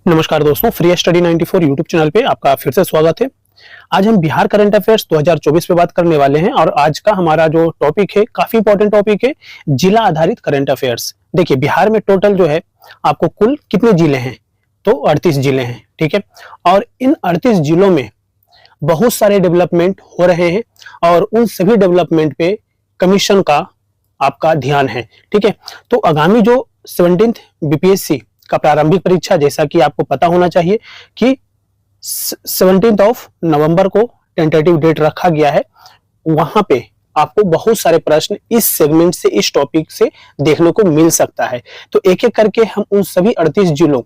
नमस्कार दोस्तों, free study 94 YouTube channel पे आपका फिर से स्वागत है। आज हम बिहार करंट अफेयर्स 2024 पे बात करने वाले हैं और आज का हमारा जो टॉपिक है काफी इंपॉर्टेंट टॉपिक है, जिला आधारित करंट अफेयर्स। देखिए, बिहार में टोटल जो है आपको कुल कितने जिले हैं? तो 38 जिले हैं, ठीक है। और इन 38 जिलों में बहुत सारे डेवलपमेंट हो रहे हैं और उन सभी डेवलपमेंट पे कमीशन का आपका ध्यान है, ठीक है। तो आगामी जो 17th बीपीएससी का प्रारंभिक परीक्षा, जैसा कि आपको पता होना चाहिए कि 17 नवंबर को टेंटेटिव डेट रखा गया है। वहां पे आपको बहुत सारे प्रश्न इस सेगमेंट से, इस टॉपिक से देखने को मिल सकता है। तो एक एक करके हम उन सभी 38 जिलों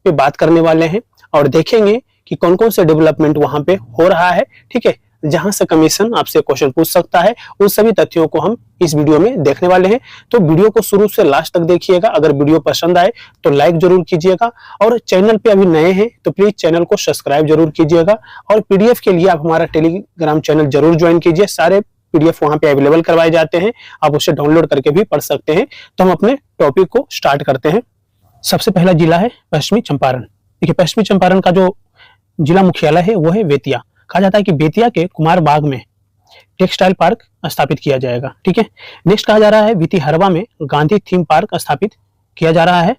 पे बात करने वाले हैं और देखेंगे कि कौन कौन से डेवलपमेंट वहां पे हो रहा है, ठीक है। जहां से कमीशन आपसे क्वेश्चन पूछ सकता है, उन सभी तथ्यों को हम इस वीडियो में देखने वाले हैं। तो वीडियो को शुरू से लास्ट तक देखिएगा। अगर वीडियो पसंद आए तो लाइक जरूर कीजिएगा और चैनल पे अभी नए हैं तो प्लीज चैनल को सब्सक्राइब जरूर कीजिएगा। और पीडीएफ के लिए आप हमारा टेलीग्राम चैनल जरूर ज्वाइन कीजिए। सारे पीडीएफ वहां पे अवेलेबल करवाए जाते हैं, आप उसे डाउनलोड करके भी पढ़ सकते हैं। तो हम अपने टॉपिक को स्टार्ट करते हैं। सबसे पहला जिला है पश्चिमी चंपारण। देखिए, पश्चिमी चंपारण का जो जिला मुख्यालय है वो है बेतिया। कहा जाता है कि बेतिया के कुमार बाग में टेक्सटाइल पार्क स्थापित किया जाएगा, ठीक है। नेक्स्ट कहा जा रहा है वीतिहरवा में गांधी थीम पार्क स्थापित किया जा रहा है।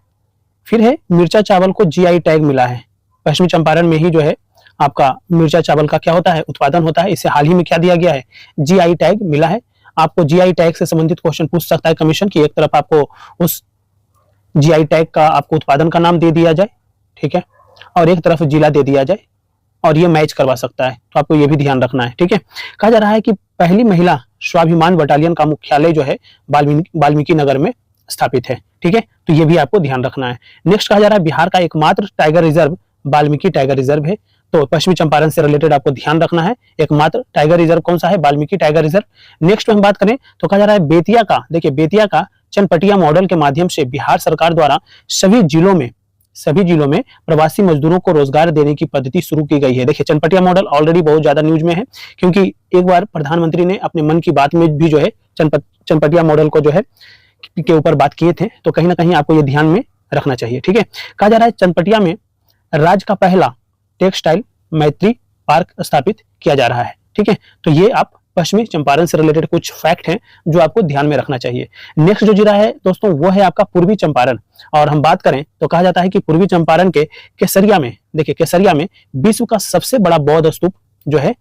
फिर है मिर्चा चावल को जीआई टैग मिला है। पश्चिमी चंपारण में ही जो है आपका मिर्चा चावल का क्या होता है, उत्पादन होता है। इसे हाल ही में क्या दिया गया है, जीआई टैग मिला है। आपको जीआई टैग से संबंधित क्वेश्चन पूछ सकता है कमीशन की। एक तरफ आपको उस जीआई टैग का आपको उत्पादन का नाम दे दिया जाए, ठीक है, और एक तरफ जिला दे दिया जाए और ये मैच करवा सकता है। तो आपको ये भी ध्यान रखना है, ठीक है। कहा जा रहा है कि पहली महिला स्वाभिमान बटालियन का मुख्यालय जो है वाल्मीकि नगर में स्थापित है, ठीक है। तो ये भी आपको ध्यान रखना है। नेक्स्ट कहा जा रहा है बिहार का एकमात्र tiger reserve Valmiki tiger reserve है। तो पश्चिमी चंपारण से रिलेटेड आपको ध्यान रखना है, एकमात्र टाइगर रिजर्व कौन सा है, वाल्मीकि टाइगर रिजर्व। नेक्स्ट में हम बात करें तो कहा जा रहा है बेतिया का, देखिए बेतिया का चनपटिया मॉडल के माध्यम से बिहार सरकार द्वारा सभी जिलों में प्रवासी मजदूरों को रोजगार देने की पद्धति शुरू की गई है। देखिए, चनपटिया मॉडल ऑलरेडी बहुत ज्यादा न्यूज में है, क्योंकि एक बार प्रधानमंत्री ने अपने मन की बात में भी जो है चनपटिया मॉडल को जो है के ऊपर बात किए थे। तो कहीं ना कहीं आपको ये ध्यान में रखना चाहिए, ठीक है। कहा जा रहा है चनपटिया में राज्य का पहला टेक्सटाइल मैत्री पार्क स्थापित किया जा रहा है, ठीक है। तो ये आप पश्चिमी चंपारण से रिलेटेड कुछ फैक्ट हैं जो आपको ध्यान में रखना चाहिए। नेक्स्ट जो जिला है दोस्तों वो है आपका पूर्वी चंपारण। और हम बात करें तो कहा जाता है कि पूर्वी चंपारण के केसरिया में, देखिए केसरिया में विश्व का सबसे बड़ा बौद्ध स्तूप जो है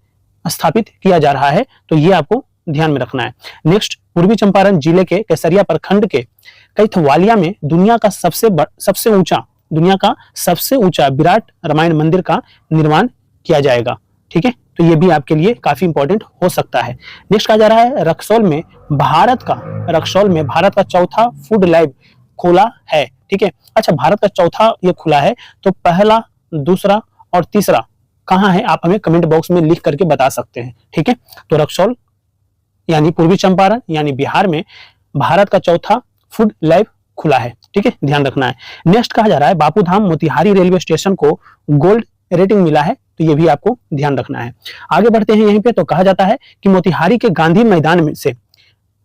स्थापित किया जा रहा है। तो ये आपको ध्यान में रखना है। नेक्स्ट, पूर्वी चंपारण जिले के केसरिया प्रखंड के कैथवालिया में दुनिया का सबसे ऊंचा विराट रामायण मंदिर का निर्माण किया जाएगा, ठीक है। तो ये भी आपके लिए काफी इंपॉर्टेंट हो सकता है। नेक्स्ट कहा जा रहा है रक्सौल में भारत का चौथा फूड लैब खुला है, ठीक है। अच्छा, भारत का चौथा ये खुला है, तो पहला, दूसरा और तीसरा कहाँ है, आप हमें कमेंट बॉक्स में लिख करके बता सकते हैं, ठीक है। तो रक्सौल यानी पूर्वी चंपारण यानी बिहार में भारत का चौथा फूड लैब खुला है, ठीक है, ध्यान रखना है। नेक्स्ट कहा जा रहा है बापूधाम मोतिहारी रेलवे स्टेशन को गोल्ड रेटिंग मिला है। तो ये भी आपको ध्यान रखना है। आगे बढ़ते हैं यहीं पे। तो कहा जाता है कि मोतिहारी के गांधी मैदान में से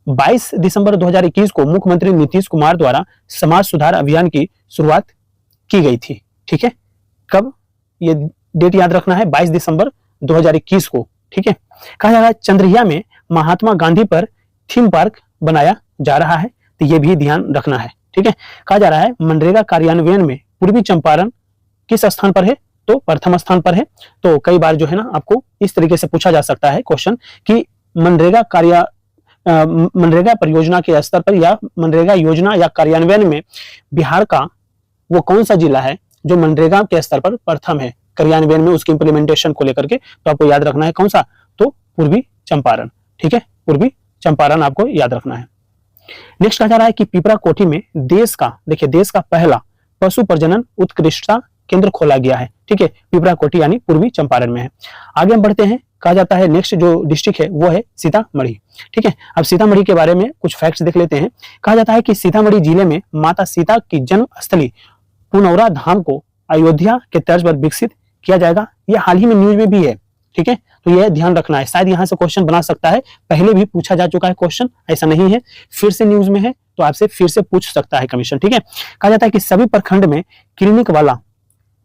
22 दिसंबर 2021 को मुख्यमंत्री नीतीश कुमार द्वारा समाज सुधार अभियान की शुरुआत की गई थी, ठीक है। कब, ये डेट याद रखना है, 22 दिसंबर 2021 को, ठीक है। कहा जा रहा है चंद्रिया में महात्मा गांधी पर थीम पार्क बनाया जा रहा है। तो ये भी ध्यान रखना है, ठीक है। कहा जा रहा है मनरेगा कार्यान्वयन में पूर्वी चंपारण किस स्थान पर है, तो प्रथम स्थान पर है। तो कई बार जो है ना आपको इस तरीके से पूछा जा सकता है क्वेश्चन कि मनरेगा परियोजना के स्तर पर या मनरेगा योजना या कार्यान्वयन में बिहार का वो कौन सा जिला है जो मनरेगा के स्तर पर प्रथम है कार्यान्वयन में, उसकी इंप्लीमेंटेशन को लेकर के। तो आपको याद रखना है कौन सा, तो पूर्वी चंपारण, ठीक है, पूर्वी चंपारण आपको याद रखना है। नेक्स्ट कहा जा रहा है कि पिपरा कोठी में देश का पहला पशु प्रजनन उत्कृष्टता केंद्र खोला गया है, ठीक है। पिपरा कोठी यानी पूर्वी चंपारण में है। आगे हम बढ़ते हैं। कहा जाता है नेक्स्ट जो डिस्ट्रिक्ट है वो है सीतामढ़ी, ठीक है। अब सीतामढ़ी के बारे में कुछ फैक्ट्स देख लेते हैं। कहा जाता है कि सीतामढ़ी जिले में माता सीता की जन्म स्थली पुनौरा धाम को अयोध्या के तर्ज पर विकसित किया जाएगा। ये हाल ही में न्यूज में भी है, ठीक है। तो यह ध्यान रखना है, शायद यहां से क्वेश्चन बना सकता है। पहले भी पूछा जा चुका है क्वेश्चन, ऐसा नहीं है, फिर से न्यूज में है तो आपसे फिर से पूछ सकता है कमीशन, ठीक है। कहा जाता है कि सभी प्रखंड में क्लिनिक वाला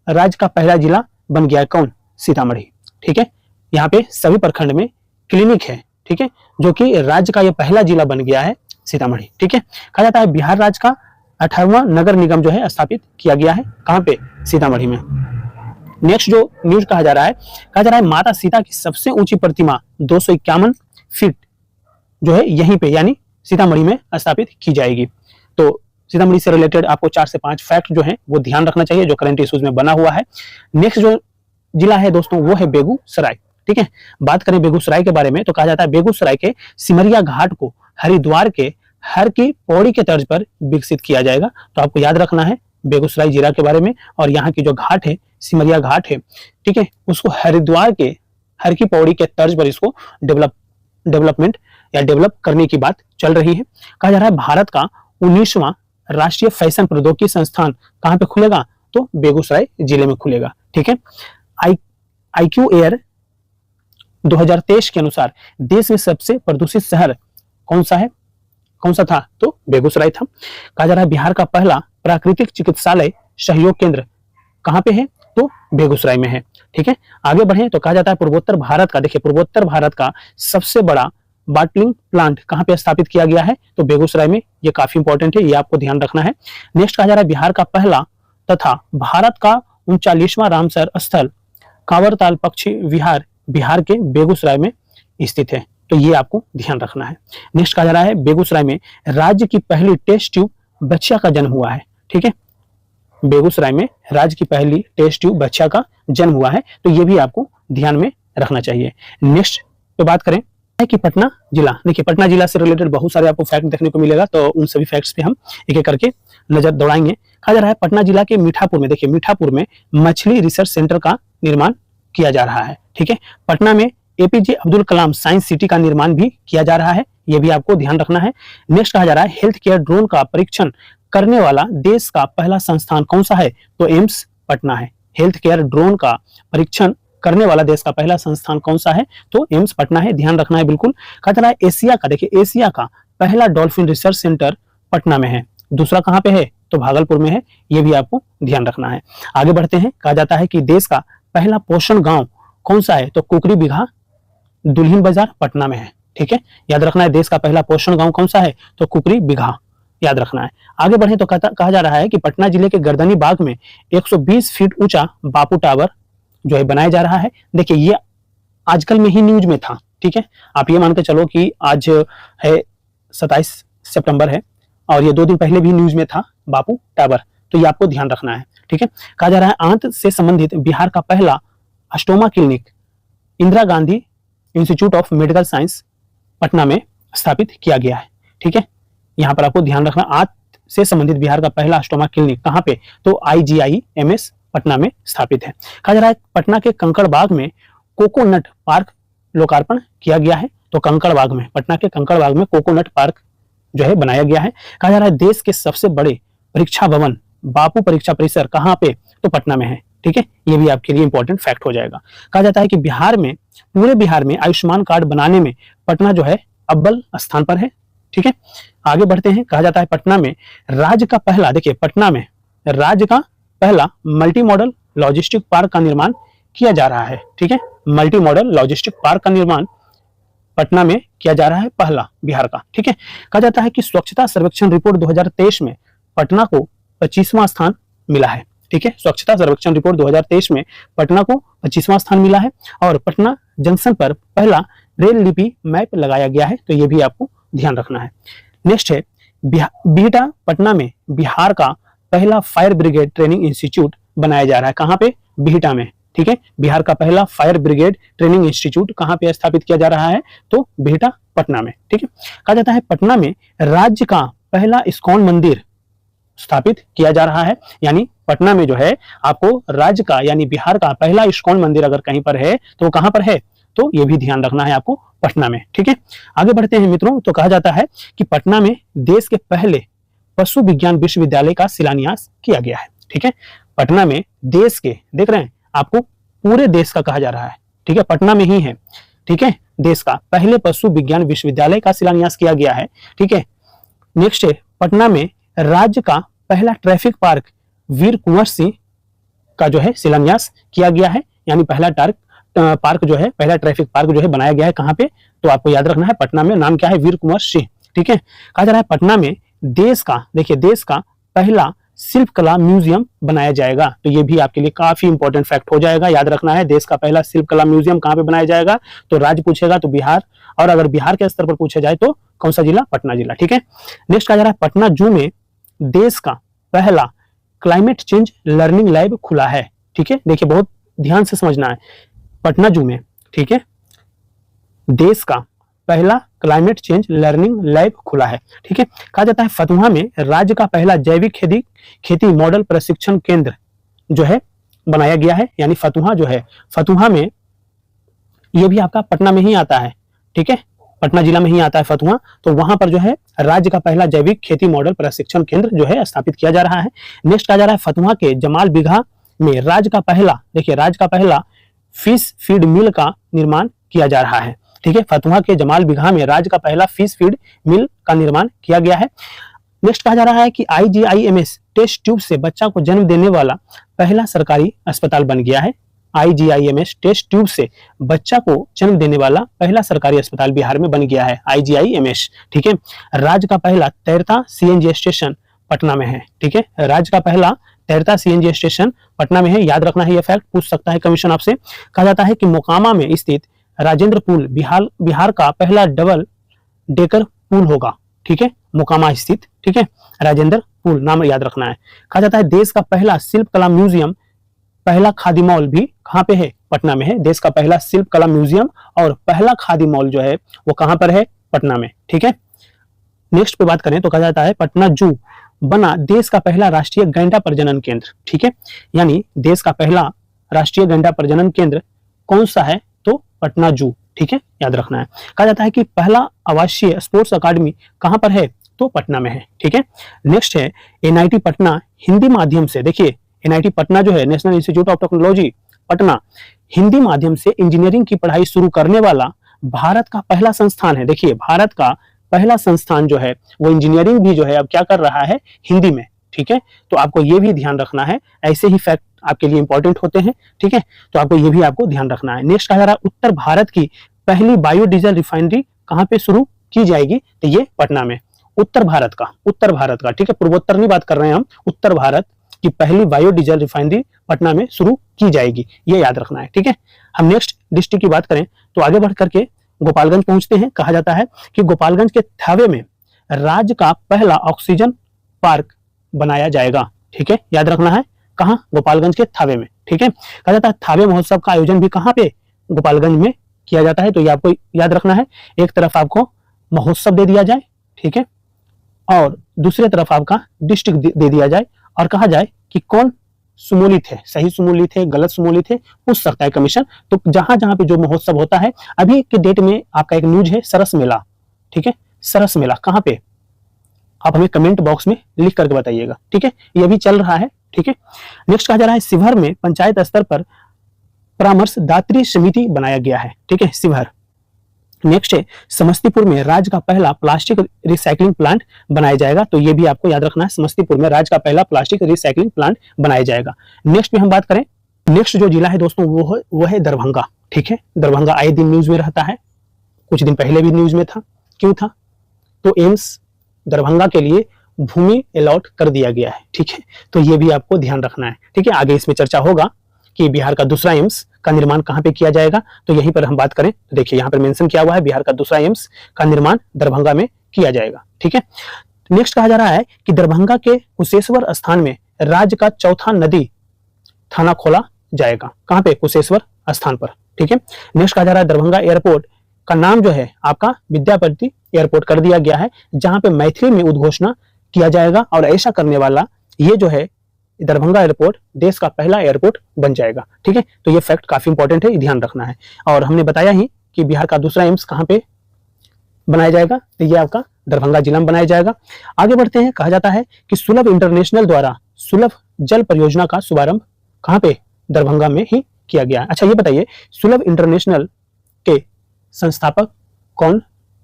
राज्य का पहला जिला बन गया है कौन? सीतामढ़ी। ठीक है, यहाँ पे सभी प्रखंड में क्लिनिक है। ठीक है, जो कि राज्य का ये पहला जिला बन गया है सीतामढ़ी। ठीक है, कहा जाता है बिहार राज्य का 18वां नगर निगम जो है स्थापित किया गया है कहाँ पे? सीतामढ़ी में। नेक्स्ट जो न्यूज कहा जा रहा है माता सीता की सबसे ऊंची प्रतिमा 251 फीट जो है यहीं पे यानी सीतामढ़ी में स्थापित की जाएगी। तो सीतामढ़ी से रिलेटेड आपको 4 से 5 फैक्ट जो है वो ध्यान रखना चाहिए जो करंट इश्यूज में बना हुआ है। नेक्स्ट जो जिला है दोस्तों वो है बेगूसराय। ठीक है, बात करें बेगूसराय के बारे में तो कहा जाता है बेगूसराय के सिमरिया घाट को हरिद्वार के हर की पौड़ी के तर्ज पर विकसित किया जाएगा। तो आपको याद रखना है बेगूसराय जिला के बारे में, और यहाँ की जो घाट है सिमरिया घाट है, ठीक है, उसको हरिद्वार के हर की पौड़ी के तर्ज पर इसको डेवलपमेंट या डेवलप करने की बात चल रही है। कहा जा रहा है भारत का 19वां राष्ट्रीय फैशन प्रौद्योगिकी संस्थान कहाँ पे खुलेगा? तो बेगूसराय जिले में खुलेगा। ठीक है, IQ एयर 2023 के अनुसार देश में सबसे प्रदूषित शहर कौन सा था? तो बेगूसराय था। कहा जा रहा है बिहार का पहला प्राकृतिक चिकित्सालय सहयोग केंद्र कहाँ पे है? तो बेगूसराय में है। ठीक है, आगे बढ़े तो कहा जाता है पूर्वोत्तर भारत का सबसे बड़ा बॉटलिंग प्लांट कहाँ पे स्थापित किया गया है? तो बेगूसराय में। ये काफी इंपॉर्टेंट है, ये आपको ध्यान रखना है। नेक्स्ट कहा जा रहा है बिहार का पहला तथा भारत का 39वां रामसर स्थल कांवरताल पक्षी विहार बिहार के बेगूसराय में स्थित है। तो ये आपको ध्यान रखना है। नेक्स्ट कहा जा रहा है बेगूसराय में राज्य की पहली टेस्ट ट्यूब बच्चा का जन्म हुआ है। ठीक है, बेगूसराय में राज्य की पहली टेस्ट ट्यूब बच्चा का जन्म हुआ है। तो ये भी आपको ध्यान में रखना चाहिए। नेक्स्ट पे बात करें कि पटना जिला, देखिए पटना जिला से रिलेटेड बहुत सारे आपको फैक्ट देखने को मिलेगा, तो उन सभी फैक्ट्स पे हम एक एक करके नजर दौड़ाएंगे। कहा जा रहा है पटना जिला के मीठापुर में, देखिए मीठापुर में मछली रिसर्च सेंटर का निर्माण किया जा रहा है। ठीक है, पटना में APJ Abdul Kalam science city का निर्माण भी किया जा रहा है, यह भी आपको ध्यान रखना है। नेक्स्ट कहा जा रहा है हेल्थ केयर ड्रोन का परीक्षण करने वाला देश का पहला संस्थान कौन सा है? तो एम्स पटना है। हेल्थ केयर ड्रोन का परीक्षण करने वाला देश का पहला संस्थान कौन सा है? तो एम्स पटना है, ध्यान रखना है बिल्कुल। कहा जा रहा है एशिया का, देखिए एशिया का पहला डॉल्फिन रिसर्च सेंटर पटना में है। दूसरा कहाँ पे है? तो भागलपुर में है, ये भी आपको ध्यान रखना है। आगे बढ़ते हैं, कहा जाता है कि देश का पहला पोषण गांव कौन सा है? तो कुकरी बिघा दुल्हिन बाजार पटना में है। ठीक है, याद रखना है देश का पहला पोषण गांव कौन सा है? तो कुकरी बिघा, याद रखना है। आगे बढ़े तो कहा जा रहा है कि पटना जिले के गर्दनी बाग में 120 फीट ऊंचा बापू टावर जो है बनाया जा रहा है। देखिए ये आजकल में ही न्यूज में था। ठीक है, आप ये मान के चलो कि आज है 27 सितंबर है और ये 2 दिन पहले भी न्यूज में था बापू टावर, तो ये आपको ध्यान रखना है। ठीक है, कहा जा रहा है आंत से संबंधित बिहार का पहला stoma clinic Indira Gandhi institute of medical science Patna में स्थापित किया गया है। ठीक है, यहाँ पर आपको ध्यान रखना, आंत से संबंधित बिहार का पहला अस्टोमा क्लिनिक कहाँ पे? तो IGIMS पटना में स्थापित है। कहा जा रहा है पटना के कंकड़बाग में कोकोनट पार्क लोकार्पण किया गया है। तो कंकड़बाग में, पटना के कंकड़बाग में कोकोनट पार्क जो है बनाया गया है। कहा जा रहा है देश के सबसे बड़े परीक्षा भवन बापू परीक्षा परिसर कहाँ पे? तो पटना में है। ठीक है, ये भी आपके लिए इंपॉर्टेंट फैक्ट हो जाएगा। कहा जाता है कि पूरे बिहार में आयुष्मान कार्ड बनाने में पटना जो है अव्वल स्थान पर है। ठीक है, आगे बढ़ते हैं। कहा जाता है पटना में राज्य का पहला, देखिए पटना में राज्य का पहला मल्टी मॉडल लॉजिस्टिक पार्क का निर्माण किया जा रहा है। ठीक है, मल्टी मॉडल लॉजिस्टिक पार्क का निर्माण पटना में किया जा रहा है, पहला बिहार का। ठीक है, कहा जाता है कि स्वच्छता सर्वेक्षण रिपोर्ट 2023 में पटना को 25वां स्थान मिला है। ठीक है, स्वच्छता सर्वेक्षण रिपोर्ट 2023 में पटना को 25वां स्थान मिला है और पटना जंक्शन पर पहला ब्रेल लिपि मैप लगाया गया है। तो ये भी आपको ध्यान रखना है। नेक्स्ट है बिहटा पटना में बिहार का पहला फायर ब्रिगेड ट्रेनिंग इंस्टीट्यूट बनाया जा रहा है। कहाँ पे? बिहटा में। ठीक है, बिहार का पहला फायर ब्रिगेड ट्रेनिंग इंस्टीट्यूट कहाँ पे स्थापित किया जा रहा है? तो बिहटा पटना में। ठीक है, कहा जाता है पटना में राज्य का पहला इस्कॉन मंदिर स्थापित किया जा रहा है। यानी पटना में जो है आपको राज्य का यानी बिहार का पहला इस्कॉन मंदिर अगर कहीं पर है तो वो कहां पर है? तो ये भी ध्यान रखना है आपको, पटना में। ठीक है, आगे बढ़ते हैं मित्रों। तो कहा जाता है कि पटना में देश के पहले पशु विज्ञान विश्वविद्यालय का शिलान्यास किया गया है। ठीक है, पटना में देश के, देख रहे हैं आपको पूरे देश का कहा जा रहा है। ठीक है, पटना में ही है। ठीक है, देश का पहले पशु विज्ञान विश्वविद्यालय का शिलान्यास किया गया है। ठीक है, नेक्स्ट है पटना में राज्य का पहला ट्रैफिक पार्क वीर कुंवर सिंह का जो है शिलान्यास किया गया है, यानी पहला पार्क जो है, पहला ट्रैफिक पार्क जो है बनाया गया है कहाँ पे, तो आपको याद रखना है पटना में। नाम क्या है, वीर कुंवर सिंह। ठीक है, कहा जा रहा है पटना में देश का, देखिए देश का पहला शिल्पकला म्यूजियम बनाया जाएगा। तो ये भी आपके लिए काफी इंपॉर्टेंट फैक्ट हो जाएगा, याद रखना है। देश का पहला शिल्पकला म्यूजियम कहाँ पे बनाया जाएगा, तो राज्य पूछेगा तो बिहार, और अगर बिहार के स्तर पर पूछा जाए तो कौन सा जिला, पटना जिला। ठीक है, नेक्स्ट कहा जा रहा है पटना जू में देश का पहला क्लाइमेट चेंज लर्निंग लैब खुला है। ठीक है, देखिए बहुत ध्यान से समझना है, पटना जू में, ठीक है, देश का पहला क्लाइमेट चेंज लर्निंग लैब खुला है। ठीक है, कहा जाता है फतुहा में राज्य का पहला जैविक खेती मॉडल प्रशिक्षण केंद्र जो है बनाया गया है, यानी फतुहा जो है, फतुहा में ये भी आपका पटना में ही आता है। ठीक है, पटना जिला में ही आता है फतुहा, तो वहां पर जो है राज्य का पहला जैविक खेती मॉडल प्रशिक्षण केंद्र जो है स्थापित किया जा रहा है। नेक्स्ट कहा जा रहा है फतुहा के जमाल बिघा में राज्य का पहला, देखिए राज्य का पहला फिश फीड मिल का निर्माण किया जा रहा है। ठीक है, फतुहा के जमाल बिघा में राज्य का पहला फिश फीड मिल का निर्माण किया गया है। नेक्स्ट कहा जा रहा है कि IGIMS टेस्ट ट्यूब से बच्चा को जन्म देने वाला पहला सरकारी अस्पताल बन गया है। IGIMS टेस्ट ट्यूब से बच्चा को जन्म देने वाला पहला सरकारी अस्पताल बिहार में बन गया है, IGIMS। ठीक है, राज्य का पहला तैरता CNG स्टेशन पटना में है। ठीक है, राज्य का पहला तैरता CNG स्टेशन पटना में है, याद रखना है, यह फैक्ट पूछ सकता है कमीशन आपसे। कहा जाता है कि मोकामा में स्थित राजेंद्र पुल बिहार का पहला डबल डेकर पुल होगा। ठीक है, मोकामा स्थित, ठीक है, राजेंद्र पुल नाम याद रखना है। कहा जाता है देश का पहला शिल्पकला म्यूजियम, पहला खादी मॉल भी कहाँ पे है, पटना में है। देश का पहला शिल्पकला म्यूजियम और पहला खादी मॉल जो है वो कहाँ पर है, पटना में। ठीक है, नेक्स्ट पे बात करें तो कहा जाता है पटना जू बना देश का पहला राष्ट्रीय गैंडा प्रजनन केंद्र। ठीक है, यानी देश का पहला राष्ट्रीय गैंडा प्रजनन केंद्र कौन सा है, तो पटना जू। ठीक है, याद रखना है। कहा जाता है कि पहला आवासीय स्पोर्ट्स अकादमी कहां पर है, तो पटना में है। ठीक है, नेक्स्ट है NIT पटना हिंदी माध्यम से, देखिए NIT पटना जो है, national institute of technology Patna, Hindi माध्यम से इंजीनियरिंग की पढ़ाई शुरू करने वाला भारत का पहला संस्थान है। देखिए भारत का पहला संस्थान जो है वो इंजीनियरिंग भी जो है अब क्या कर रहा है, हिंदी में। ठीक है, तो आपको ये भी ध्यान रखना है, ऐसे ही फैक्ट आपके लिए इंपॉर्टेंट होते हैं। ठीक है, तो आपको ये भी आपको ध्यान रखना है। नेक्स्ट कहा जा रहा है उत्तर भारत की पहली बायोडीजल रिफाइनरी कहां पे शुरू की जाएगी, तो ये पटना में। उत्तर भारत का, ठीक है, पूर्वोत्तर नहीं बात कर रहे हैं हम, उत्तर भारत की पहली बायोडीजल रिफाइनरी पटना में शुरू की जाएगी, ये याद रखना है। ठीक है, हम नेक्स्ट डिस्ट्रिक्ट की बात करें तो आगे बढ़ करके गोपालगंज पहुंचते हैं। कहा जाता है कि गोपालगंज के थावे में राज्य का पहला ऑक्सीजन पार्क बनाया जाएगा। ठीक है, याद रखना है, कहां, गोपालगंज के थावे में। ठीक है, कहा जाता है थावे महोत्सव का आयोजन भी कहां पे, गोपालगंज में किया जाता है, तो ये आपको याद रखना है। एक तरफ आपको महोत्सव दे दिया जाए, ठीक है, और दूसरी तरफ आपका डिस्ट्रिक्ट दे दिया जाए और कहा जाए कि कौन सुमोलित है, सही सुमोलित है, गलत सुमोलित है, पूछ सकता है कमीशन। तो जहां जहां पे जो महोत्सव होता है, अभी के डेट में आपका एक न्यूज है सरस मेला। ठीक है, सरस मेला कहां पे, आप हमें कमेंट बॉक्स में लिख करके बताइएगा। ठीक है, ये भी चल रहा है। ठीक है, नेक्स्ट कहा जा रहा है शिवहर में पंचायत स्तर पर परामर्शदात्री समिति बनाया गया है। ठीक है, शिवहर। नेक्स्ट है समस्तीपुर में राज्य का पहला प्लास्टिक रिसाइकलिंग प्लांट बनाया जाएगा, तो ये भी आपको याद रखना है, समस्तीपुर में राज्य का पहला प्लास्टिक रिसाइकलिंग प्लांट बनाया जाएगा। नेक्स्ट पे हम बात करें, नेक्स्ट जो जिला है दोस्तों वो है दरभंगा। ठीक है, दरभंगा आए दिन न्यूज में रहता है, कुछ दिन पहले भी न्यूज में था। क्यों था, तो एम्स दरभंगा के लिए भूमि अलॉट कर दिया गया है। ठीक है, तो ये भी आपको ध्यान रखना है। ठीक है, आगे इसमें चर्चा होगा कि बिहार का दूसरा एम्स का निर्माण कहां पे किया जाएगा, तो यहीं पर हम बात करें तो देखिए यहाँ पर मेंशन किया हुआ है, बिहार का दूसरा एम्स का निर्माण दरभंगा में किया जाएगा। ठीक है, नेक्स्ट कहा जा रहा है कि दरभंगा के कुशेश्वर स्थान में राज्य का चौथा नदी थाना खोला जाएगा। कहां पे, कुशेश्वर स्थान पर। ठीक है, नेक्स्ट कहा जा रहा है दरभंगा एयरपोर्ट का नाम जो है आपका विद्यापति एयरपोर्ट कर दिया गया है, जहां पे मैथिली में उद्घोषणा किया जाएगा, और ऐसा करने वाला ये जो है दरभंगा एयरपोर्ट देश का पहला एयरपोर्ट बन जाएगा। ठीक है, तो ये फैक्ट काफी इंपॉर्टेंट है, ध्यान रखना है। और हमने बताया ही कि बिहार का दूसरा एम्स कहां पे बनाया जाएगा, तो ये आपका दरभंगा जिला में बनाया जाएगा। आगे बढ़ते हैं, कहा जाता है कि सुलभ इंटरनेशनल द्वारा सुलभ जल परियोजना का शुभारंभ कहां पे, दरभंगा में ही किया गया है। अच्छा ये बताइए, सुलभ इंटरनेशनल के संस्थापक कौन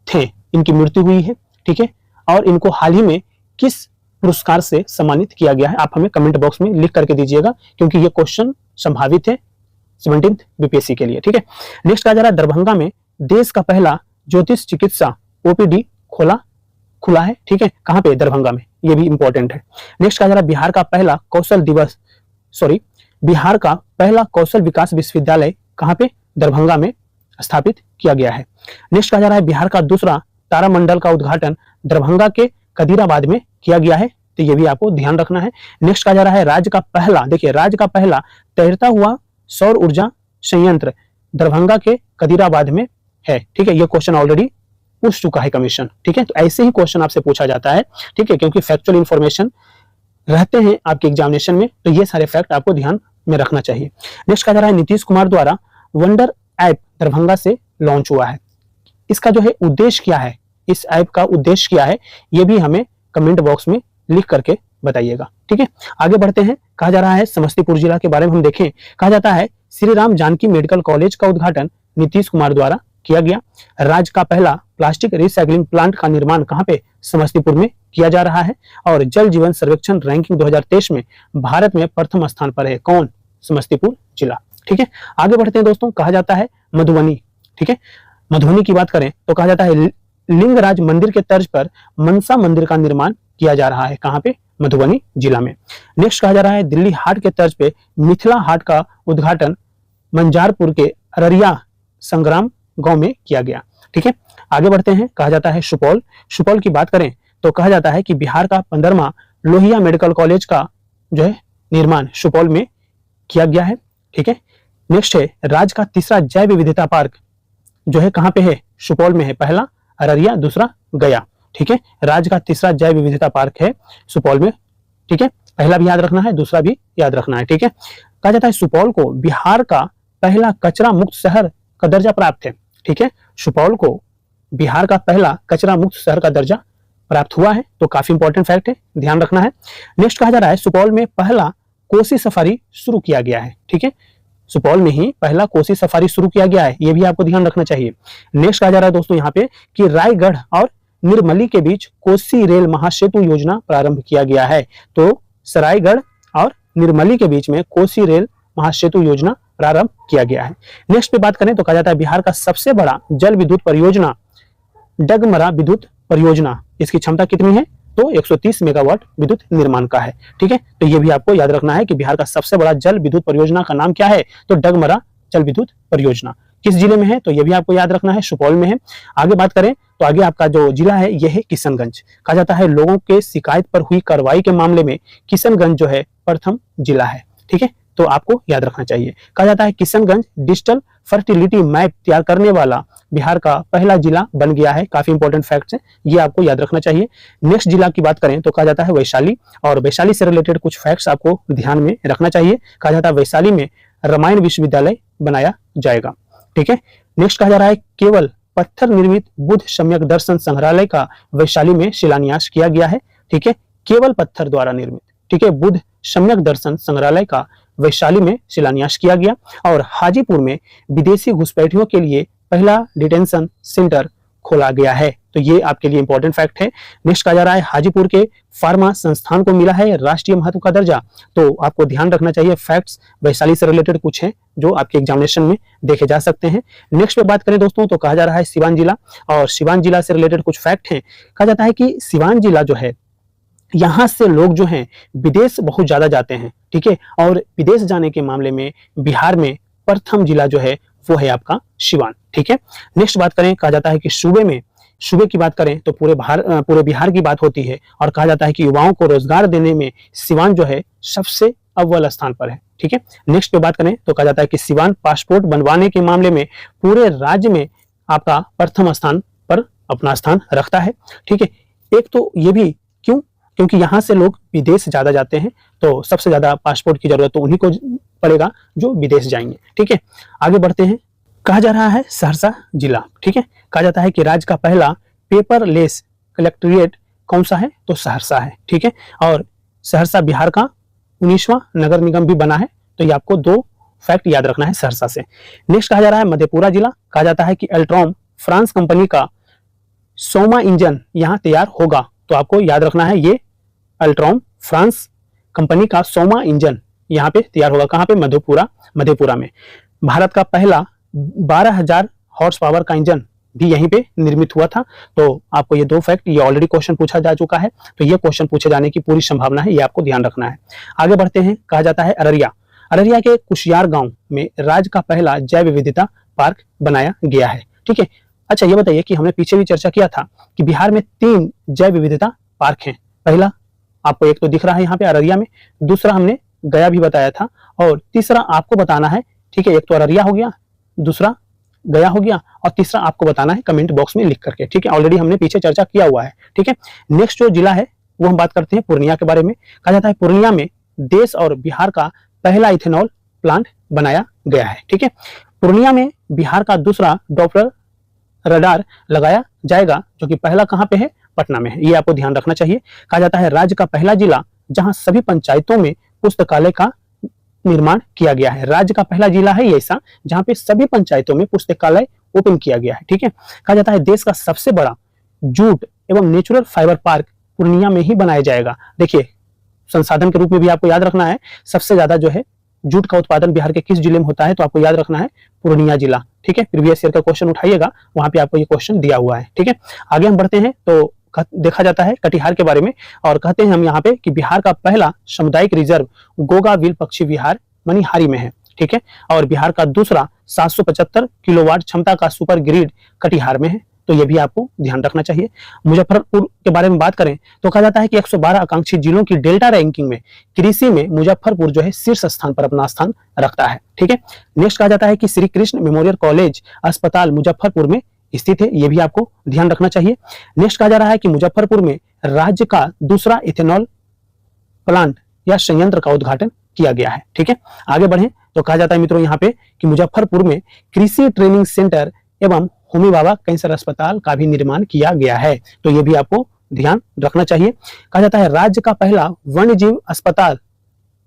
थे, इनकी मृत्यु हुई है। ठीक है, और इनको हाल ही में किस पुरस्कार से सम्मानित किया गया है? आप हमें कमेंट बॉक्स में लिख करके दीजिएगा, क्योंकि ये क्वेश्चन संभावित है 17th बीपीएससी के लिए। ठीक है, नेक्स्ट कहा जा रहा है दरभंगा में देश का पहला ज्योतिष चिकित्सा ओपीडी खुला है। ठीक है, कहां पे? दरभंगा में। ये भी इंपॉर्टेंट है। नेक्स्ट कहा जा रहा है बिहार का पहला कौशल विकास विश्वविद्यालय कहां पे? दरभंगा में स्थापित किया गया है। नेक्स्ट कहा जा रहा है बिहार का दूसरा तारामंडल का उद्घाटन दरभंगा के कदीराबाद में किया गया है, तो ये भी आपको ध्यान रखना है। नेक्स्ट कहा जा रहा है राज्य का पहला तैरता हुआ सौर ऊर्जा संयंत्र दरभंगा के कदीराबाद में है। ठीक है, ये क्वेश्चन ऑलरेडी पूछ चुका है कमीशन। ठीक है, तो ऐसे ही क्वेश्चन आपसे पूछा जाता है। ठीक है, क्योंकि फैक्चुअल इंफॉर्मेशन रहते हैं आपके एग्जामिनेशन में, तो ये सारे फैक्ट आपको ध्यान में रखना चाहिए। नेक्स्ट कहा जा रहा है नीतीश कुमार द्वारा वंडर ऐप दरभंगा से लॉन्च हुआ है। इसका जो है उद्देश्य क्या है, इस ऐप का उद्देश्य क्या है, ये भी हमें कमेंट बॉक्स में लिख करके बताइएगा। ठीक है, आगे बढ़ते हैं। कहा जा रहा है समस्तीपुर जिला के बारे में हम देखें। कहा जाता है श्री राम जानकी मेडिकल कॉलेज का उद्घाटन नीतीश कुमार द्वारा किया गया। राज्य का पहला प्लास्टिक रिसाइकलिंग प्लांट का निर्माण कहां पे? समस्तीपुर में किया जा रहा है। और जल जीवन सर्वेक्षण रैंकिंग 2023 में भारत में प्रथम स्थान पर है। कौन? समस्तीपुर जिला। ठीक है, आगे बढ़ते हैं दोस्तों। कहा जाता है मधुबनी। ठीक है, मधुबनी की बात करें तो कहा जाता है लिंगराज मंदिर के तर्ज पर मनसा मंदिर का निर्माण किया जा रहा है। कहां पे? मधुबनी जिला में। नेक्स्ट कहा जा रहा है दिल्ली हाट के तर्ज पे मिथिला हाट का उद्घाटन मंजारपुर के अररिया संग्राम गांव में किया गया। ठीक है, आगे बढ़ते हैं। कहा जाता है सुपौल की बात करें तो कहा जाता है कि बिहार का 15वां लोहिया मेडिकल कॉलेज का जो है निर्माण सुपौल में किया गया है। ठीक है, नेक्स्ट है राज्य का तीसरा जैव विविधता पार्क जो है कहां पे है? सुपौल में है। पहला अररिया, दूसरा गया। ठीक है, राज्य का तीसरा जैव विविधता पार्क है सुपौल में। ठीक है, पहला भी याद रखना है, दूसरा भी याद रखना है। ठीक है, कहा जाता है सुपौल को बिहार का पहला कचरा मुक्त शहर का दर्जा प्राप्त है। ठीक है, सुपौल को बिहार का पहला कचरा मुक्त शहर का दर्जा प्राप्त हुआ है, तो काफी इंपॉर्टेंट फैक्ट है, ध्यान रखना है। नेक्स्ट कहा जा रहा है सुपौल में पहला कोसी सफारी शुरू किया गया है। ठीक है, सुपौल में ही पहला कोसी सफारी शुरू किया गया है, ये भी आपको ध्यान रखना चाहिए। नेक्स्ट कहा जा रहा है दोस्तों यहाँ पे कि रायगढ़ और निर्मली के बीच कोसी रेल महासेतु योजना प्रारंभ किया गया है। तो सरायगढ़ और निर्मली के बीच में कोसी रेल महासेतु योजना प्रारंभ किया गया है। नेक्स्ट पे बात करें तो कहा जाता है बिहार का सबसे बड़ा जल विद्युत परियोजना डगमरा विद्युत परियोजना, इसकी क्षमता कितनी है? तो 130 मेगावाट विद्युत निर्माण का है। ठीक है, तो ये भी आपको याद रखना है कि बिहार का सबसे बड़ा जल विद्युत परियोजना का नाम क्या है? तो डगमरा जल विद्युत परियोजना। किस जिले में है? तो ये भी आपको याद रखना है, सुपौल में है। आगे बात करें तो आगे आपका जो जिला है यह है किशनगंज। कहा जाता है लोगों के शिकायत पर हुई कार्रवाई के मामले में किशनगंज जो है प्रथम जिला है। ठीक है, तो आपको याद रखना चाहिए। कहा जाता है किशनगंज डिजिटल फर्टिलिटी मैप तैयार करने वाला बिहार का पहला जिला बन गया है। काफी इंपॉर्टेंट फैक्ट्स हैं, ये आपको याद रखना चाहिए। नेक्स्ट जिला की बात करें तो कहा जाता है वैशाली, और वैशाली से रिलेटेड कुछ फैक्ट्स आपको ध्यान में रखना चाहिए। कहा जाता है वैशाली में रामायण विश्वविद्यालय बनाया जाएगा। ठीक है, नेक्स्ट कहा जा रहा है केवल पत्थर निर्मित बुद्ध सम्यक दर्शन संग्रहालय का वैशाली में शिलान्यास किया गया है। ठीक है, केवल पत्थर द्वारा निर्मित, ठीक है, बुद्ध सम्यक दर्शन संग्रहालय का वैशाली में शिलान्यास किया गया। और हाजीपुर में विदेशी घुसपैठियों के लिए पहला डिटेंशन सेंटर खोला गया है, तो ये आपके लिए इंपॉर्टेंट फैक्ट है। नेक्स्ट कहा जा रहा है हाजीपुर के फार्मा संस्थान को मिला है राष्ट्रीय महत्व का दर्जा, तो आपको ध्यान रखना चाहिए। फैक्ट्स वैशाली से रिलेटेड कुछ हैं जो आपके एग्जामिनेशन में देखे जा सकते हैं। नेक्स्ट पे बात करें दोस्तों तो कहा जा रहा है सिवान जिला, और सिवान जिला से रिलेटेड कुछ फैक्ट हैं। कहा जाता है कि सिवान जिला जो है यहाँ से लोग जो हैं विदेश बहुत ज्यादा जाते हैं। ठीक है, और विदेश जाने के मामले में बिहार में प्रथम जिला जो है वो है आपका सिवान। ठीक है, नेक्स्ट बात करें, कहा जाता है कि सूबे की बात करें तो पूरे बिहार की बात होती है, और कहा जाता है कि युवाओं को रोजगार देने में सिवान जो है सबसे अव्वल स्थान पर है। ठीक है, नेक्स्ट पे बात करें तो कहा जाता है कि सिवान पासपोर्ट बनवाने के मामले में पूरे राज्य में आपका प्रथम स्थान पर अपना स्थान रखता है। ठीक है, एक तो ये भी क्योंकि यहाँ से लोग विदेश ज्यादा जाते हैं, तो सबसे ज्यादा पासपोर्ट की जरूरत तो उन्हीं को पड़ेगा जो विदेश जाएंगे। ठीक है, आगे बढ़ते हैं। कहा जा रहा है सहरसा जिला। ठीक है, कहा जाता है कि राज्य का पहला पेपरलेस कलेक्ट्रेट कौन सा है? तो सहरसा है। ठीक है, और सहरसा बिहार का 19वां नगर निगम भी बना है, तो ये आपको दो फैक्ट याद रखना है सहरसा से। नेक्स्ट कहा जा रहा है मधेपुरा जिला। कहा जाता है कि एल्ट्रॉम फ्रांस कंपनी का 100वां इंजन यहाँ तैयार होगा, तो आपको याद रखना है ये अल्ट्रॉन फ्रांस कंपनी का 100वां इंजन यहाँ पे तैयार होगा। कहाँ पे? मधेपुरा में। भारत का पहला 12,000 हॉर्स पावर का इंजन भी यहीं पे निर्मित हुआ था। तो आपको ये दो फैक्ट, ये ऑलरेडी क्वेश्चन पूछा जा चुका है, तो ये क्वेश्चन पूछे जाने की पूरी संभावना है, ये आपको ध्यान रखना है। आगे बढ़ते हैं। कहा जाता है अररिया के कुशियार गांव में राज्य का पहला जैव विविधता पार्क बनाया गया है। ठीक है। अच्छा, ये बताइए कि हमने पीछे भी चर्चा किया था कि बिहार में 3 जैव विविधता पार्क हैं। पहला आपको एक तो दिख रहा है यहाँ पे अररिया में, दूसरा हमने गया भी बताया था, और तीसरा आपको बताना है। ठीक है, एक तो अररिया हो गया, दूसरा गया हो गया, और तीसरा आपको बताना है कमेंट बॉक्स में लिख करके। ठीक है, ऑलरेडी हमने पीछे चर्चा किया हुआ है। ठीक है। नेक्स्ट जो जिला है वो हम बात करते हैं पूर्णिया के बारे में। कहा जाता है पूर्णिया में देश और बिहार का पहला इथेनॉल प्लांट बनाया गया है। ठीक है। पूर्णिया में बिहार का दूसरा डॉपलर रडार लगाया जाएगा, जो कि पहला कहां पे है? पटना में है। ये आपको ध्यान रखना चाहिए। कहा जाता है राज्य का पहला जिला जहां सभी पंचायतों में पुस्तकालय का निर्माण किया गया है। राज्य का पहला जिला है ये ऐसा जहां पे सभी पंचायतों में पुस्तकालय ओपन किया गया है। ठीक है। कहा जाता है देश का सबसे बड़ा जूट एवं नेचुरल फाइबर पार्क पूर्णिया में ही बनाया जाएगा। देखिए, संसाधन के रूप में भी आपको याद रखना है, सबसे ज्यादा जो है जूट का उत्पादन बिहार के किस जिले में होता है? तो आपको याद रखना है पूर्णिया जिला। ठीक है। प्रीवियस ईयर का क्वेश्चन उठाइएगा, वहां पे आपको ये क्वेश्चन दिया हुआ है। ठीक है। आगे हम बढ़ते हैं तो देखा जाता है कटिहार के बारे में, और कहते हैं हम यहाँ पे कि बिहार का पहला सामुदायिक रिजर्व गोगा विल पक्षी विहार मनिहारी में है। ठीक है। और बिहार का दूसरा 775 किलोवाट क्षमता का सुपर ग्रिड कटिहार में है। तो ये भी आपको ध्यान रखना चाहिए। मुजफ्फरपुर के बारे में बात करें तो कहा जाता है कि 112 आकांक्षी जिलों की डेल्टा रैंकिंग में कृषि में मुजफ्फरपुर जो है शीर्ष स्थान पर अपना स्थान रखता है। ठीक है। नेक्स्ट कहा जाता है कि श्री कृष्ण मेमोरियल कॉलेज अस्पताल मुजफ्फरपुर में स्थित है। ये भी आपको ध्यान रखना चाहिए। नेक्स्ट कहा जा रहा है कि मुजफ्फरपुर में राज्य का दूसरा इथेनॉल प्लांट या संयंत्र का उद्घाटन किया गया है। ठीक है। आगे बढ़े तो कहा जाता है मित्रों यहाँ पे कि मुजफ्फरपुर में कृषि ट्रेनिंग सेंटर एवं होमी बाबा कैंसर अस्पताल का भी निर्माण किया गया है। तो ये भी आपको ध्यान रखना चाहिए। कहा जाता है राज्य का पहला वन्य जीव अस्पताल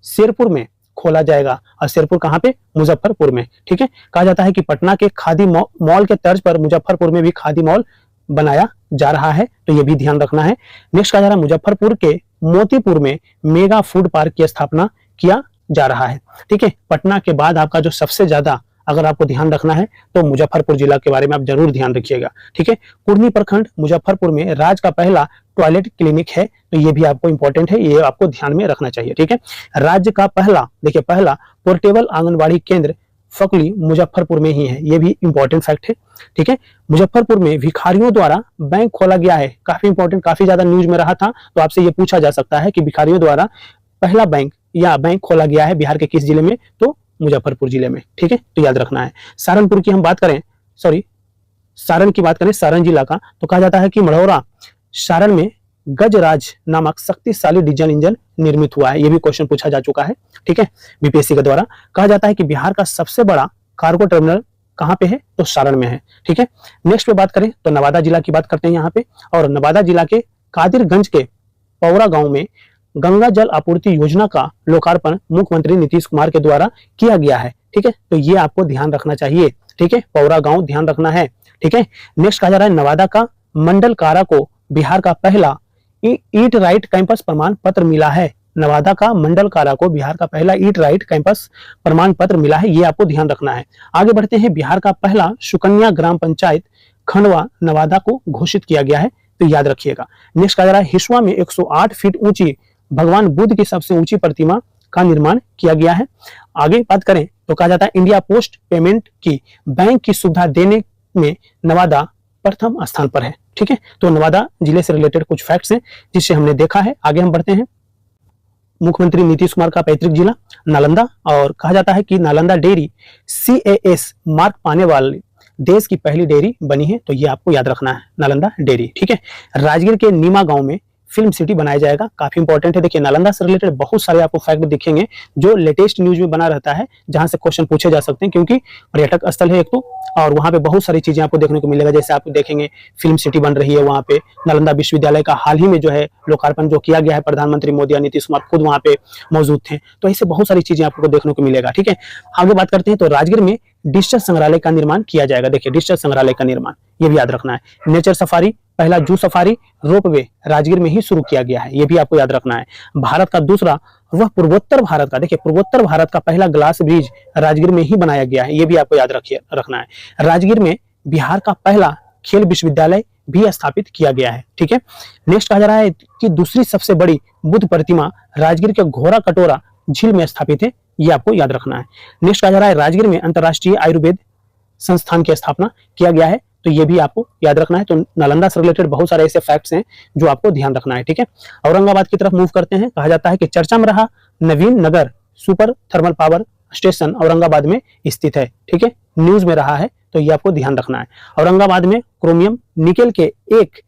शेरपुर में खोला जाएगा, और शेरपुर कहां पे? मुजफ्फरपुर में। ठीक है। कहा जाता है कि पटना के खादी मॉल के तर्ज पर मुजफ्फरपुर में भी खादी मॉल बनाया जा रहा है। तो ये भी ध्यान रखना है। नेक्स्ट कहा जा रहा है मुजफ्फरपुर के मोतीपुर में मेगा फूड पार्क की स्थापना किया जा रहा है। ठीक है। पटना के बाद आपका जो सबसे ज्यादा अगर आपको ध्यान रखना है तो मुजफ्फरपुर जिला के बारे में आप जरूर ध्यान रखिएगा। ठीक है। कुर्नी प्रखंड मुजफ्फरपुर में राज्य का पहला टॉयलेट क्लिनिक है। तो ये भी आपको इंपॉर्टेंट है, ये आपको ध्यान में रखना चाहिए। ठीक है। राज्य का पहला, देखिए, पहला पोर्टेबल आंगनबाड़ी केंद्र फकली मुजफ्फरपुर में ही है। ये भी इंपॉर्टेंट फैक्ट है। ठीक है। मुजफ्फरपुर में भिखारियों द्वारा बैंक खोला गया है। काफी इंपॉर्टेंट, काफी ज्यादा न्यूज में रहा था, तो आपसे ये पूछा जा सकता है कि भिखारियों द्वारा पहला बैंक या बैंक खोला गया है बिहार के किस जिले में? तो मुजफ्फरपुर जिले में। ठीक है। तो याद रखना है। सहारनपुर की हम बात करें, सारण की बात करें, सारण जिला का, तो कहा जाता है कि मढ़ौरा सारण में गजराज नामक शक्तिशाली डीजल इंजन निर्मित हुआ है। यह भी क्वेश्चन पूछा जा चुका है। ठीक है, बीपीएससी के द्वारा। कहा जाता है कि बिहार का सबसे बड़ा कार्गो टर्मिनल कहां पे है? तो सारण में है। ठीक है। नेक्स्ट पे बात करें तो नवादा जिला की बात करते हैं यहाँ पे, और नवादा जिला के कादिरगंज के पौरा गांव में गंगा जल आपूर्ति योजना का लोकार्पण मुख्यमंत्री नीतीश कुमार के द्वारा किया गया है। ठीक है। तो ये आपको ध्यान रखना चाहिए। ठीक है, पौरा गांव ध्यान रखना है। ठीक है। नेक्स्ट कहा जा रहा है नवादा का मंडल कारा को बिहार का पहला ईट राइट कैंपस प्रमाण पत्र मिला है। नवादा का मंडल कारा को बिहार का पहला ईट राइट कैंपस प्रमाण पत्र मिला है। ये आपको ध्यान रखना है। आगे बढ़ते हैं। बिहार का पहला सुकन्या ग्राम पंचायत खंडवा नवादा को घोषित किया गया है। तो याद रखिएगा। नेक्स्ट कहा जा रहा है हिसुआ में 108 फीट ऊंची भगवान बुद्ध की सबसे ऊंची प्रतिमा का निर्माण किया गया है। आगे बात करें तो कहा जाता है इंडिया पोस्ट पेमेंट की बैंक की सुविधा देने में नवादा प्रथम स्थान पर है। ठीक है। तो नवादा जिले से रिलेटेड कुछ फैक्ट्स हैं जिससे हमने देखा है। आगे हम बढ़ते हैं। मुख्यमंत्री नीतीश कुमार का पैतृक जिला नालंदा, और कहा जाता है कि नालंदा डेयरी CAS मार्क पाने वाली देश की पहली डेयरी बनी है। तो ये आपको याद रखना है, नालंदा डेयरी। ठीक है। राजगीर के नीमा गांव में फिल्म सिटी बनाया जाएगा। काफी इंपॉर्टेंट है। देखिए, नालंदा से रिलेटेड बहुत सारे आपको फैक्ट दिखेंगे जो लेटेस्ट न्यूज में बना रहता है, जहां से क्वेश्चन पूछे जा सकते हैं, क्योंकि पर्यटक स्थल है एक तो, और वहां पे बहुत सारी चीजें आपको देखने को मिलेगा। जैसे आप देखेंगे फिल्म सिटी बन रही है वहां पे। नालंदा विश्वविद्यालय का हाल ही में जो है लोकार्पण जो किया गया है, प्रधानमंत्री मोदी और नीतीश कुमार खुद वहां पे मौजूद थे। तो ऐसे बहुत सारी चीजें आपको देखने को मिलेगा। ठीक है। आगे बात करते हैं तो राजगीर में डिजिटल संग्रहालय का निर्माण किया जाएगा। देखिए, डिजिटल संग्रहालय का निर्माण ये भी याद रखना है। नेचर सफारी, पहला जू सफारी रोपवे राजगीर में ही शुरू किया गया है, ये भी आपको याद रखना है। भारत का दूसरा वह पूर्वोत्तर भारत का, देखिए पूर्वोत्तर भारत का पहला ग्लास ब्रिज राजगीर में ही बनाया गया है, ये भी आपको याद रखना है। राजगीर में बिहार का पहला खेल विश्वविद्यालय भी स्थापित किया गया है। ठीक है, नेक्स्ट कहा जा रहा है कि दूसरी सबसे बड़ी बुद्ध प्रतिमा राजगीर के घोड़ा कटोरा झील में स्थापित है, ये आपको याद रखना है। नेक्स्ट कहा जा रहा है राजगीर में अंतर्राष्ट्रीय आयुर्वेद संस्थान की स्थापना किया गया है, तो ये भी आपको याद रखना है। तो नालंदा से रिलेटेड बहुत सारे ऐसे फैक्ट्स हैं जो आपको ध्यान रखना है। ठीक है, औरंगाबाद की तरफ मूव करते हैं। कहा जाता है कि चर्चा में रहा Navin Nagar super thermal power station Aurangabad में स्थित है। ठीक है, न्यूज में रहा है, तो ये आपको ध्यान रखना है। औरंगाबाद में क्रोमियम निकेल के एक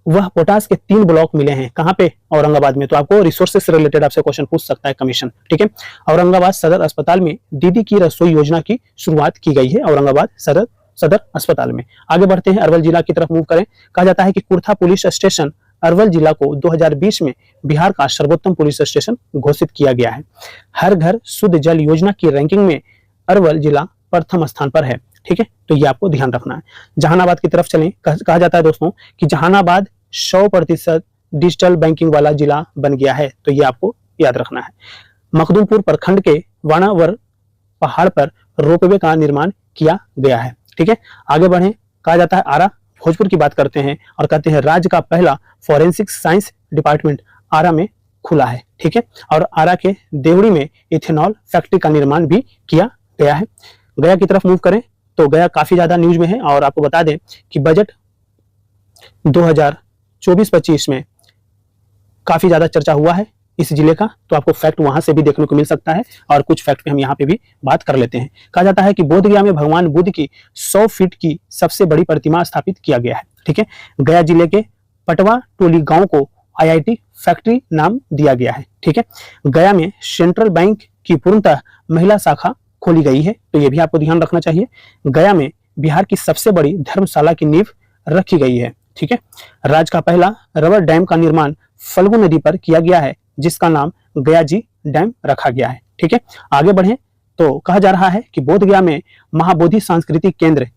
वह पोटास के 3 ब्लॉक मिले हैं, कहां पे? औरंगाबाद में। तो आपको रिसोर्सेज से रिलेटेड आपसे क्वेश्चन पूछ सकता है कमीशन। ठीक है, औरंगाबाद सदर अस्पताल में दीदी की रसोई योजना की शुरुआत की गई है, औरंगाबाद सदर अस्पताल में। आगे बढ़ते हैं, अरवल जिला की तरफ मूव करें। कहा जाता है कि कुर्था पुलिस स्टेशन अरवल जिला को 2020 में बिहार का सर्वोत्तम पुलिस स्टेशन घोषित किया गया है। हर घर शुद्ध जल योजना की रैंकिंग में अरवल जिला प्रथम स्थान पर है। ठीक है, तो ये आपको ध्यान रखना है। जहानाबाद की तरफ चलें। कहा जाता है दोस्तों कि जहानाबाद 100% डिजिटल बैंकिंग वाला जिला बन गया है, तो ये आपको याद रखना है। मखदूमपुर प्रखंड के वाणावर पहाड़ पर रोपवे का निर्माण किया गया है। ठीक है, आगे बढ़े। कहा जाता है आरा भोजपुर की बात करते हैं और कहते हैं राज्य का पहला फॉरेंसिक साइंस डिपार्टमेंट आरा में खुला है। ठीक है, और आरा के देवड़ी में इथेनॉल फैक्ट्री का निर्माण भी किया गया है। गया की तरफ मूव करें तो गया काफी ज्यादा न्यूज में है, और आपको बता दें कि बजट 2024-25 में काफी ज्यादा चर्चा हुआ है इस जिले का, तो आपको फैक्ट वहां से भी देखने को मिल सकता है, और कुछ फैक्ट पे हम यहाँ पे भी बात कर लेते हैं। कहा जाता है कि बोधगया में भगवान बुद्ध की 100 फीट की सबसे बड़ी प्रतिमा स्थापित किया गया है। ठीक है, गया जिले के पटवा टोली गांव को IIT फैक्ट्री नाम दिया गया है। ठीक है, गया में सेंट्रल बैंक की पूर्णतः महिला शाखा खोली गई है, तो ये भी आपको ध्यान रखना चाहिए। गया में बिहार की सबसे बड़ी धर्मशाला की नींव रखी गई है। ठीक है, राज्य का पहला रबर डैम का निर्माण फल्गु नदी पर किया गया है, जिसका नाम गयाजी डैम रखा गया है। ठीक है, आगे बढ़े तो कहा जा रहा है कि बोधगया में महाबोधि सांस्कृतिक केंद्र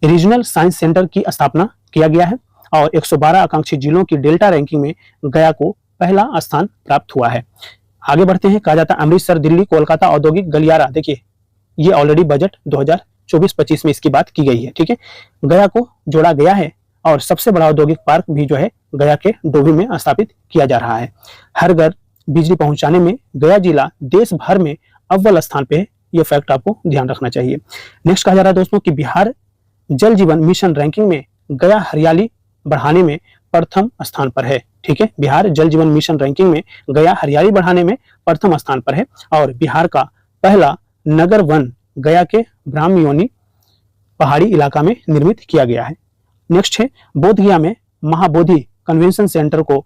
रीजनल साइंस सेंटर की स्थापना किया गया है, और 112 आकांक्षी जिलों की डेल्टा रैंकिंग में गया को पहला स्थान प्राप्त हुआ है। आगे बढ़ते हैं। कहा जाता है अमृतसर दिल्ली कोलकाता औद्योगिक गलियारा, देखिए ये ऑलरेडी बजट 2024-25 में इसकी बात की गई है। ठीक है, गया को जोड़ा गया है, और सबसे बड़ा औद्योगिक पार्क भी जो है गया के डोभी में स्थापित किया जा रहा है। हर घर बिजली पहुंचाने में गया जिला देश भर में अव्वल स्थान पे है, ये फैक्ट आपको ध्यान रखना चाहिए। नेक्स्ट कहा जा रहा है दोस्तों कि बिहार जल जीवन मिशन रैंकिंग में गया हरियाली बढ़ाने में प्रथम स्थान पर है। ठीक है, बिहार जल जीवन मिशन रैंकिंग में गया हरियाली बढ़ाने में प्रथम स्थान पर है, और बिहार का पहला नगर वन गया के ब्राह्मयोनी पहाड़ी इलाका में निर्मित किया गया है। नेक्स्ट है बोधगया में महाबोधि कन्वेंशन सेंटर को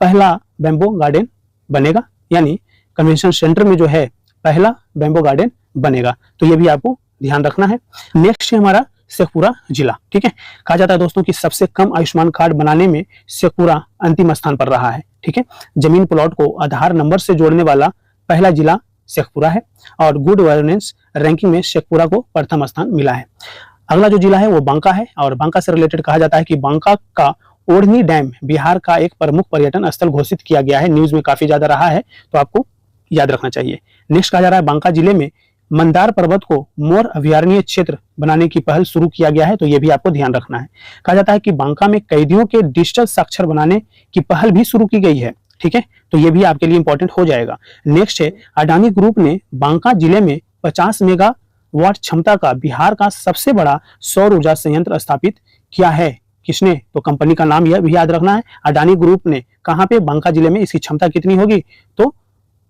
पहला बैम्बो गार्डन बनेगा, यानी कन्वेंशन सेंटर में जो है पहला बैम्बो गार्डन बनेगा, तो ये भी आपको ध्यान रखना है। नेक्स्ट है हमारा शेखपुरा जिला। ठीक है, कहा जाता है दोस्तों कि सबसे कम आयुष्मान कार्ड बनाने में शेखपुरा अंतिम स्थान पर रहा है। ठीक है, जमीन प्लॉट को आधार नंबर से जोड़ने वाला पहला जिला शेखपुरा है, और गुड गवर्नेंस रैंकिंग में शेखपुरा को प्रथम स्थान मिला है। अगला जो जिला है वो बांका है, और बांका से रिलेटेड कहा जाता है कि बांका का ओढ़नी डैम बिहार का एक प्रमुख पर्यटन स्थल घोषित किया गया है, न्यूज में काफी ज्यादा रहा है, तो आपको याद रखना चाहिए। नेक्स्ट कहा जा रहा है बांका जिले में मंदार पर्वत को मोर अभयारण्य क्षेत्र बनाने की पहल शुरू किया गया है, तो यह भी आपको ध्यान रखना है। कहा जाता है कि बांका में कैदियों के डिजिटल साक्षर बनाने की पहल भी शुरू की गई है। ठीक है, तो ये भी आपके लिए इंपॉर्टेंट हो जाएगा। नेक्स्ट है अडानी ग्रुप ने बांका जिले में 50 मेगावाट क्षमता का बिहार का सबसे बड़ा सौर ऊर्जा संयंत्र स्थापित किया है। किसने? तो कंपनी का नाम यह भी याद रखना है, अडानी ग्रुप ने। कहां पे? बांका जिले में। इसकी क्षमता कितनी होगी? तो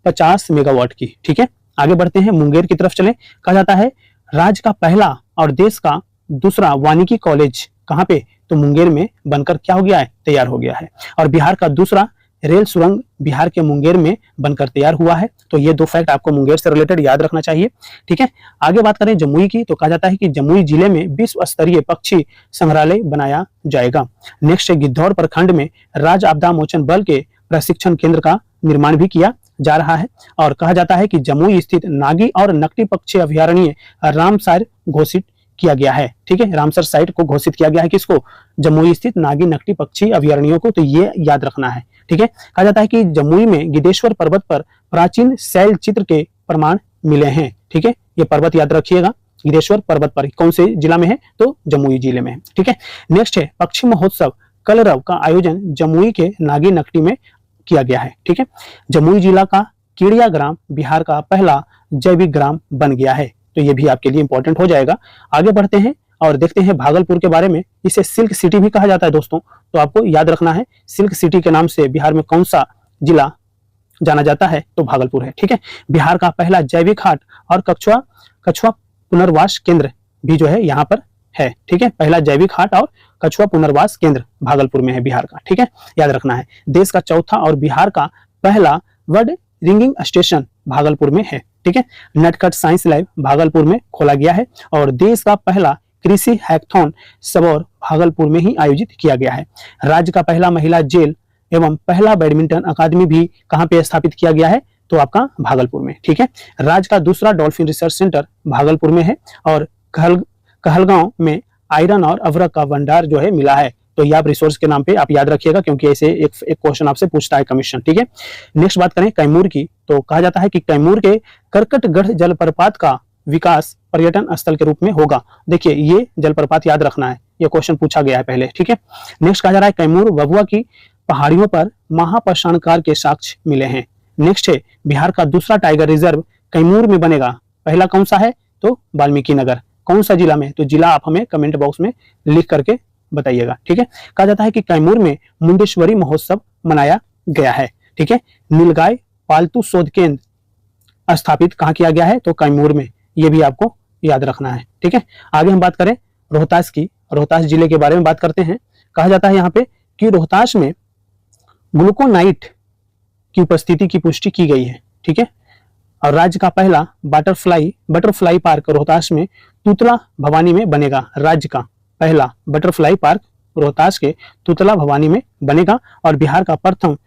50 मेगावाट की। ठीक है, आगे बढ़ते हैं, मुंगेर की तरफ चले। कहा जाता है राज्य का पहला और देश का दूसरा वानिकी कॉलेज कहां पे? तो मुंगेर में बनकर क्या हो गया है? तैयार हो गया है। और बिहार का दूसरा रेल सुरंग बिहार के मुंगेर में बनकर तैयार हुआ है। तो ये दो फैक्ट आपको मुंगेर से रिलेटेड याद रखना चाहिए। ठीक है, आगे बात करें जमुई की, तो कहा जाता है कि जमुई जिले में विश्व स्तरीय पक्षी संग्रहालय बनाया जाएगा। नेक्स्ट है गिद्धौर प्रखंड में राज्य आपदा मोचन बल के प्रशिक्षण केंद्र का निर्माण भी किया जा रहा है। और कहा जाता है कि जमुई स्थित नागी और नकटी पक्षी अभयारण्य रामसार घोषित किया गया है। ठीक है, रामसर साइट को घोषित किया गया है किसको? जमुई स्थित नागी नकटी पक्षी अभयारण्यों को। तो ये याद रखना है। ठीक है, कहा जाता है कि जमुई में गिद्धेश्वर पर्वत पर प्राचीन शैल चित्र के प्रमाण मिले हैं। ठीक है, ये पर्वत याद रखिएगा, गिद्धेश्वर पर्वत पर कौन से जिला में है? तो जमुई जिले में है। ठीक है, नेक्स्ट है पक्षी महोत्सव कलरव का आयोजन जमुई के नागी नकटी में किया गया है। ठीक है, जमुई जिला का केड़िया ग्राम बिहार का पहला जैविक ग्राम बन गया है। तो ये भी आपके लिए इंपॉर्टेंट हो जाएगा। आगे बढ़ते हैं और देखते हैं भागलपुर के बारे में। इसे सिल्क सिटी भी कहा जाता है दोस्तों, तो आपको याद रखना है सिल्क सिटी के नाम से बिहार में कौन सा जिला जाना जाता है? तो भागलपुर है। ठीक है, बिहार का पहला जैविक हाट और कछुआ पुनर्वास केंद्र भी जो है यहाँ पर है। ठीक है, पहला जैविक हाट और कछुआ पुनर्वास केंद्र भागलपुर में है बिहार का। ठीक है, याद रखना है। देश का चौथा और बिहार का पहला बर्ड रिंगिंग स्टेशन भागलपुर में है। ठीक है, नटखट साइंस लैब भागलपुर में खोला गया है और देश का पहला कृषि हैकथॉन सबौर भागलपुर में ही आयोजित किया गया है। राज्य का पहला महिला जेल एवं पहला बैडमिंटन अकादमी भी कहाँ पे स्थापित किया गया है? तो आपका भागलपुर में। ठीक है, राज्य का दूसरा डॉल्फिन रिसर्च सेंटर भागलपुर में है और कहलगांव में आयरन और अभ्रक का भंडार जो है मिला है। तो ये आप रिसोर्स के नाम पे आप याद रखिएगा, क्योंकि ऐसे एक क्वेश्चन आपसे पूछता है कमीशन। ठीक है, नेक्स्ट बात करें कैमूर की, तो कहा जाता है कि कैमूर के करकटगढ़ जलप्रपात का विकास पर्यटन स्थल के रूप में होगा। देखिए, ये जलप्रपात याद रखना है, ये क्वेश्चन पूछा गया है पहले। ठीक है, नेक्स्ट कहा जा रहा है कैमूर भभुआ की पहाड़ियों पर महापाषाणकार के साक्ष्य मिले हैं। नेक्स्ट है बिहार का दूसरा टाइगर रिजर्व कैमूर में बनेगा। पहला कौन सा है? तो वाल्मीकि नगर। कौन सा जिला में? तो जिला आप हमें कमेंट बॉक्स में लिख करके बताइएगा। ठीक है, कहा जाता है कि कैमूर में मुंडेश्वरी महोत्सव मनाया गया है। ठीक है, नीलगाय पालतू शोध केंद्र स्थापित कहाँ किया गया है? तो कैमूर में। ये भी आपको याद रखना है। ठीक है, आगे हम बात करें रोहतास की, रोहतास जिले के बारे में बात करते हैं। कहा जाता है यहाँ पे कि रोहतास में ग्लूकोनाइट की उपस्थिति की पुष्टि की गई है। ठीक है, और राज्य का पहला बटरफ्लाई पार्क रोहतास में तुतला भवानी में बनेगा। राज्य का पहला बटरफ्लाई पार्क रोहतास के तुतला भवानी में बनेगा और बिहार का प्रथम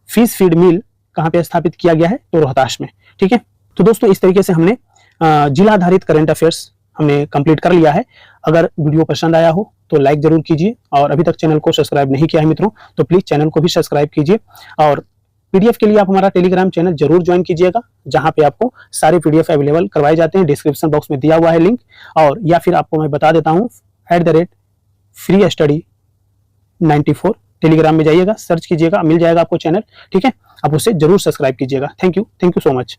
फिश फीड मिल कहाँ पे स्थापित किया गया है? तो रोहतास में। ठीक है, तो दोस्तों इस तरीके से हमने जिला आधारित करंट अफेयर्स हमने कंप्लीट कर लिया है। अगर वीडियो पसंद आया हो तो लाइक जरूर कीजिए और अभी तक चैनल को सब्सक्राइब नहीं किया है मित्रों तो प्लीज चैनल को भी सब्सक्राइब कीजिए। और पीडीएफ के लिए आप हमारा टेलीग्राम चैनल जरूर ज्वाइन कीजिएगा, जहां पे आपको सारे पीडीएफ अवेलेबल करवाए जाते हैं। डिस्क्रिप्शन बॉक्स में दिया हुआ है लिंक, और या फिर आपको मैं बता देता हूँ @freestudy94 टेलीग्राम में जाइएगा, सर्च कीजिएगा, मिल जाएगा आपको चैनल। ठीक है, आप उससे जरूर सब्सक्राइब कीजिएगा। Thank you so much.